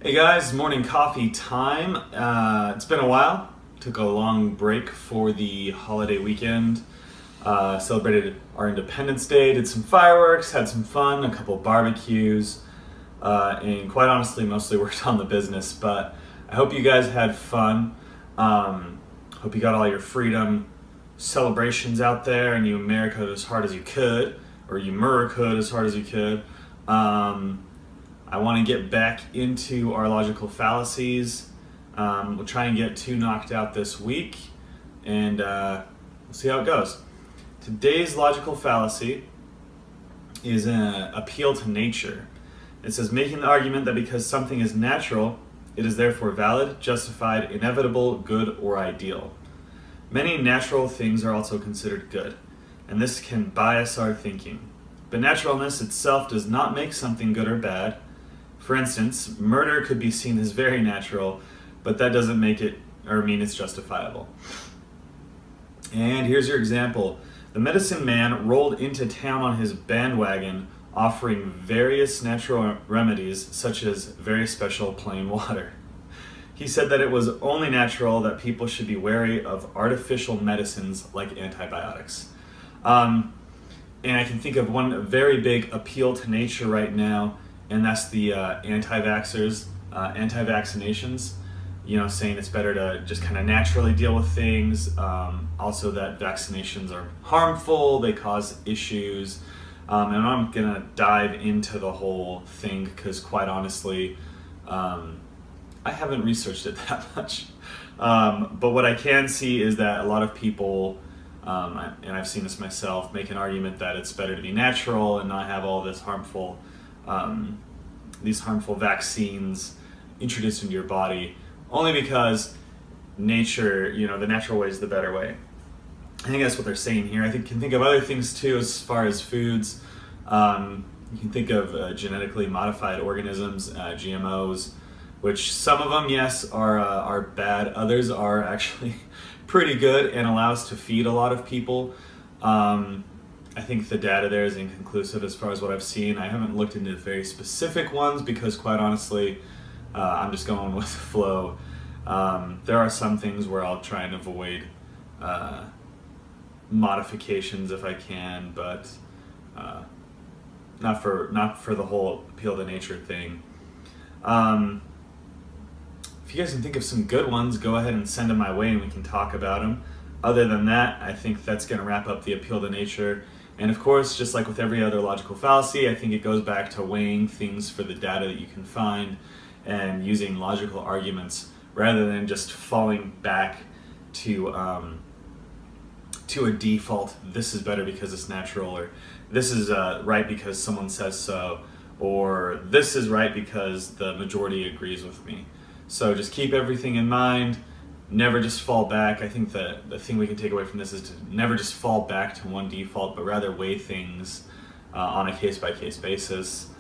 Hey guys, morning coffee time. It's been a while. Took a long break for the holiday weekend. Celebrated our Independence Day, did some fireworks, had some fun, a couple barbecues, and quite honestly, mostly worked on the business. But I hope you guys had fun. Hope you got all your freedom celebrations out there and you America as hard as you could, or you Murrica as hard as you could. I want to get back into our logical fallacies. We'll try and get 2 knocked out this week, and we'll see how it goes. Today's logical fallacy is an appeal to nature. It says, making the argument that because something is natural, it is therefore valid, justified, inevitable, good, or ideal. Many natural things are also considered good, and this can bias our thinking. But naturalness itself does not make something good or bad. For instance, murder could be seen as very natural, but that doesn't make it or mean it's justifiable. And here's your example. The medicine man rolled into town on his bandwagon, offering various natural remedies, such as very special plain water. He said that it was only natural that people should be wary of artificial medicines like antibiotics. And I can think of one very big appeal to nature right now, and that's the anti-vaxxers, anti-vaccinations, saying it's better to just kind of naturally deal with things. Also that vaccinations are harmful, they cause issues. And I'm gonna dive into the whole thing because quite honestly, I haven't researched it that much. But what I can see is that a lot of people, and I've seen this myself, make an argument that it's better to be natural and not have all this these harmful vaccines introduced into your body, only because nature, the natural way is the better way. I think that's what they're saying here. I can think of other things too, as far as foods. You can think of genetically modified organisms, GMOs, which some of them, yes, are bad. Others are actually pretty good and allow us to feed a lot of people. I think the data there is inconclusive as far as what I've seen. I haven't looked into very specific ones because quite honestly, I'm just going with the flow. There are some things where I'll try and avoid modifications if I can, but not for the whole appeal to nature thing. If you guys can think of some good ones, go ahead and send them my way and we can talk about them. Other than that, I think that's going to wrap up the appeal to nature. And of course, just like with every other logical fallacy, I think it goes back to weighing things for the data that you can find and using logical arguments rather than just falling back to a default, this is better because it's natural, or this is right because someone says so, or this is right because the majority agrees with me. So just keep everything in mind. Never just fall back. I think the thing we can take away from this is to never just fall back to one default, but rather weigh things on a case-by-case basis.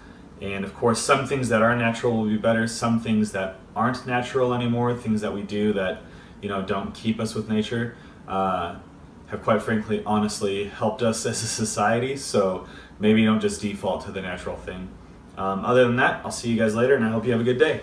And of course, some things that are natural will be better. Some things that aren't natural anymore, things that we do that don't keep us with nature, have quite frankly, honestly, helped us as a society. So maybe don't just default to the natural thing. Other than that, I'll see you guys later, and I hope you have a good day.